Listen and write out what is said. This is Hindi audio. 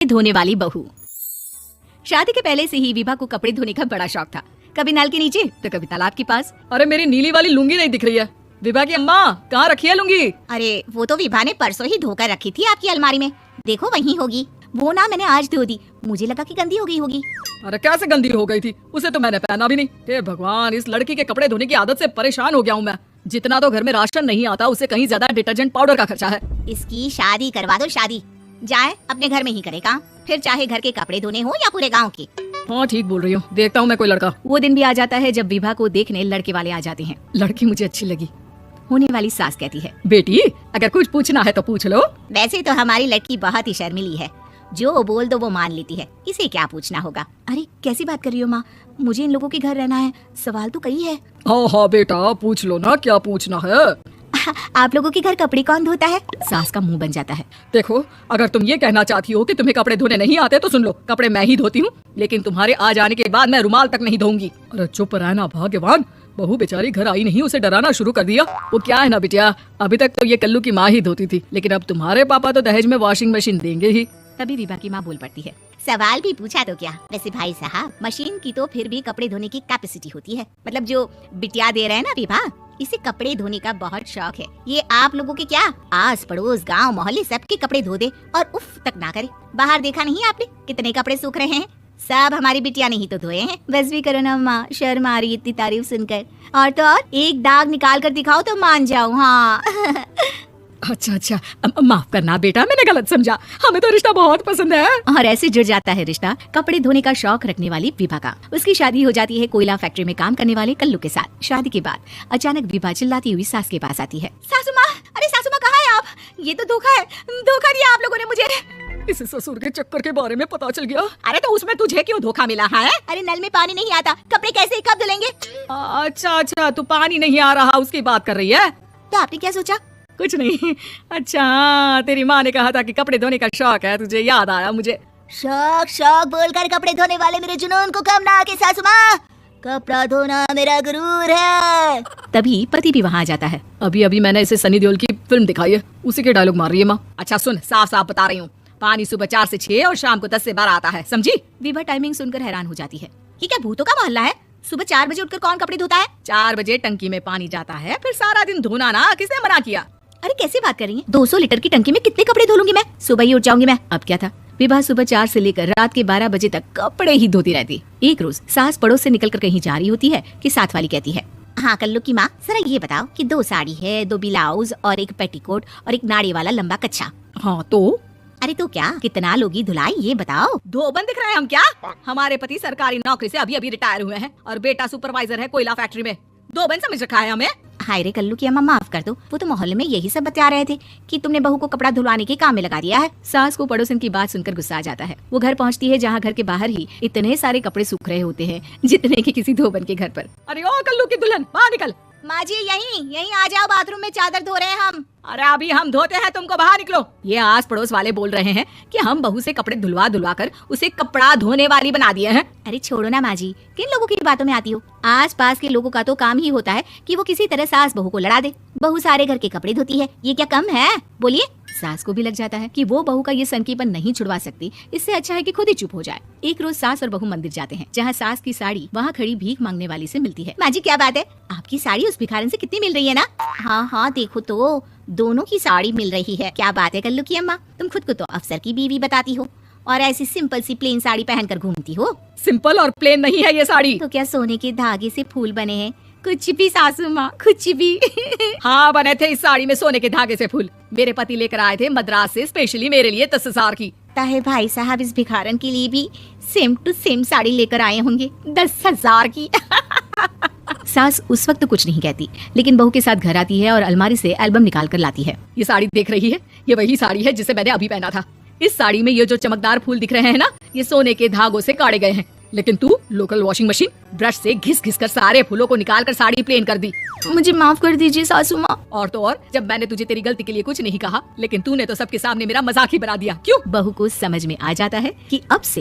धोने वाली बहू। शादी के पहले से ही विभा को कपड़े धोने का बड़ा शौक था, कभी नल के नीचे तो कभी तालाब के पास। अरे मेरी नीली वाली लुंगी नहीं दिख रही है। विभा की अम्मा कहाँ रखी है लुंगी? अरे वो तो विभा ने परसों ही धोकर रखी थी आपकी अलमारी में, देखो वहीं होगी। वो ना मैंने आज धो दी, मुझे लगा कि गंदी हो गई होगी। अरे कैसे गंदी हो गई थी, उसे तो मैंने पहना भी नहीं। हे भगवान, इस लड़की के कपड़े धोने की आदत से परेशान हो गया हूँ मैं। जितना तो घर में राशन नहीं आता, उससे कहीं ज्यादा डिटर्जेंट पाउडर का खर्चा है। इसकी शादी करवा दो, शादी जाए अपने घर में ही करे काम, फिर चाहे घर के कपड़े धोने हो या पूरे गाँव के। हाँ ठीक बोल रही हूँ, देखता हूँ मैं कोई लड़का। वो दिन भी आ जाता है जब विभा को देखने लड़के वाले आ जाते हैं। लड़की मुझे अच्छी लगी। होने वाली सास कहती है, बेटी अगर कुछ पूछना है तो पूछ लो। वैसे तो हमारी लड़की बहुत ही शर्मीली है, जो बोल दो वो मान लेती है, इसे क्या पूछना होगा। अरे कैसी बात कर रही हो माँ, मुझे इन लोगों के घर रहना है, सवाल तो कई है। हाँ हाँ बेटा पूछ लो ना, क्या पूछना है। आप लोगों के घर कपड़े कौन धोता है? सास का मुंह बन जाता है। देखो अगर तुम ये कहना चाहती हो कि तुम्हें कपड़े धोने नहीं आते तो सुन लो, कपड़े मैं ही धोती हूँ, लेकिन तुम्हारे आ जाने के बाद मैं रुमाल तक नहीं धोऊंगी। अरे चुप रहना भाग्यवान, बहू बेचारी घर आई नहीं, उसे डराना शुरू कर दिया। वो क्या है ना बिटिया, अभी तक तो ये कल्लू की माँ ही धोती थी, लेकिन अब तुम्हारे पापा तो दहेज में वॉशिंग मशीन देंगे ही। तभी विभा की माँ बोल पड़ती है, सवाल भी पूछा तो क्या। वैसे भाई साहब, मशीन की तो फिर भी कपड़े धोने की कैपेसिटी होती है, मतलब जो बिटिया दे रहे हैं ना विभा, इसे कपड़े धोने का बहुत शौक है। ये आप लोगों के क्या आस पड़ोस गांव मोहल्ले सबके कपड़े धो दे और उफ तक ना करे। बाहर देखा नहीं आपने कितने कपड़े सूख रहे हैं, सब हमारी बिटिया ने ही तो धोए हैं। बस भी करो ना माँ, शर्म आ रही इतनी तारीफ सुनकर। और तो और एक दाग निकाल कर दिखाओ तो मान जाओ। हाँ अच्छा माफ करना बेटा, मैंने गलत समझा, हमें तो रिश्ता बहुत पसंद है। और ऐसे जुड़ जाता है रिश्ता कपड़े धोने का शौक रखने वाली विभा का। उसकी शादी हो जाती है कोयला फैक्ट्री में काम करने वाले कल्लू के साथ। शादी के बाद अचानक विभा चिल्लाती हुई सास के पास आती है, सासू माँ, अरे सासू माँ कहाँ है आप? ये तो धोखा है, धोखा दिया आप लोगों ने मुझे। इस ससुर के चक्कर के बारे में पता चल गया। अरे तो उसमें तुझे क्यों धोखा मिला है? अरे नल में पानी नहीं आता, कपड़े कैसे कब धुलेंगे? अच्छा तू पानी नहीं आ रहा उसकी बात कर रही है? तो आपने क्या सोचा? कुछ नहीं। अच्छा तेरी माँ ने कहा था कि कपड़े धोने का शौक है, तुझे याद आया मुझे। शौक बोलकर कपड़े धोने वाले मेरे जुनून को कम ना आके सासू माँ, कपड़ा धोना मेरा गुरूर है। तभी पति भी वहाँ आ जाता है। अभी मैंने इसे सनी देओल की फिल्म दिखाई है, उसी के डायलॉग मार रही है माँ। अच्छा सुन, साफ साफ बता रही हूँ, पानी सुबह 4 से 6 और शाम को 10 से 12 आता है, समझी? विभा टाइमिंग सुनकर हैरान हो जाती है, ये क्या भूतों का मोहल्ला है? सुबह 4 बजे उठकर कौन कपड़े धोता है? 4 बजे टंकी में पानी जाता है, फिर सारा दिन धोना ना, किसने मना किया? अरे कैसे बात कर रही हैं? 200 लीटर की टंकी में कितने कपड़े धो लूंगी मैं, सुबह ही उठ जाऊंगी मैं। अब क्या था, विभा सुबह 4 से लेकर रात के 12 बजे तक कपड़े ही धोती रहती। एक रोज सास पड़ोस से निकलकर कहीं जा रही होती है कि साथ वाली कहती है, हाँ कल्लू की माँ, जरा ये बताओ कि 2 साड़ी है, 2 ब्लाउज और एक पेटीकोट और एक नाड़ी वाला लंबा कच्छा। हाँ तो? अरे तो क्या, कितना लोगी धुलाई ये बताओ। धोबन दिख रहे हैं हम क्या? हमारे पति सरकारी नौकरी से अभी रिटायर हुए हैं और बेटा सुपरवाइजर है कोयला फैक्ट्री में। धोबन समझ रखा है हमें? हाय रे कल्लू की अम्मा, माफ कर दो, वो तो मोहल्ले में यही सब बता रहे थे कि तुमने बहू को कपड़ा धुलवाने के काम में लगा दिया है। सास को पड़ोसन की बात सुनकर गुस्सा आ जाता है। वो घर पहुंचती है जहाँ घर के बाहर ही इतने सारे कपड़े सूख रहे होते हैं जितने कि किसी धोबन के घर पर। अरे ओ कल्लू की दुल्हन, बाहर निकल। माँ जी यहीं आ जाओ, बाथरूम में चादर धो रहे हैं हम। अरे अभी हम धोते हैं, तुमको बाहर निकलो। ये आस पड़ोस वाले बोल रहे हैं कि हम बहू से कपड़े धुलवा कर उसे कपड़ा धोने वाली बना दिए हैं। अरे छोड़ो ना माँ जी, किन लोगों की बातों में आती हो? आस पास के लोगों का तो काम ही होता है कि वो किसी तरह सास बहू को लड़ा दे। बहू सारे घर के कपड़े धोती है, ये क्या कम है? बोलिए। सास को भी लग जाता है कि वो बहू का ये सनकीपन नहीं छुड़वा सकती, इससे अच्छा है कि खुद ही चुप हो जाए। एक रोज सास और बहू मंदिर जाते हैं, जहाँ सास की साड़ी वहाँ खड़ी भीख मांगने वाली से मिलती है। माँ जी क्या बात है, आपकी साड़ी उस भिखारन से कितनी मिल रही है ना? हाँ देखो तो दोनों की साड़ी मिल रही है। क्या बात है कल्लू की अम्मा, तुम खुद को तो अफसर की बीवी बताती हो और ऐसी सिंपल सी प्लेन साड़ी पहनकर घूमती हो। सिंपल और प्लेन नहीं है ये साड़ी। तो क्या सोने के धागे से फूल बने हैं? कुछ भी सासू माँ, कुछ भी। हाँ बने थे इस साड़ी में सोने के धागे से फूल। मेरे पति लेकर आए थे मद्रास से स्पेशली मेरे लिए 10,000 की। ताहे भाई साहब इस भिखारन के लिए भी सेम टू सेम साड़ी लेकर आए होंगे 10,000 की। सास उस वक्त तो कुछ नहीं कहती, लेकिन बहू के साथ घर आती है और अलमारी से एल्बम निकाल कर लाती है। ये साड़ी देख रही है, ये वही साड़ी है जिसे मैंने अभी पहना था। इस साड़ी में ये जो चमकदार फूल दिख रहे हैं ना, ये सोने के धागों से काटे गए हैं, लेकिन तू लोकल वॉशिंग मशीन ब्रश से घिस घिस कर सारे फूलों को निकाल कर साड़ी प्लेन कर दी। मुझे माफ कर दीजिए सासू माँ। और तो और, जब मैंने तुझे तेरी गलती के लिए कुछ नहीं कहा, लेकिन तूने तो सबके सामने मेरा मजाक ही बना दिया। क्यों? बहू को समझ में आ जाता है कि अब से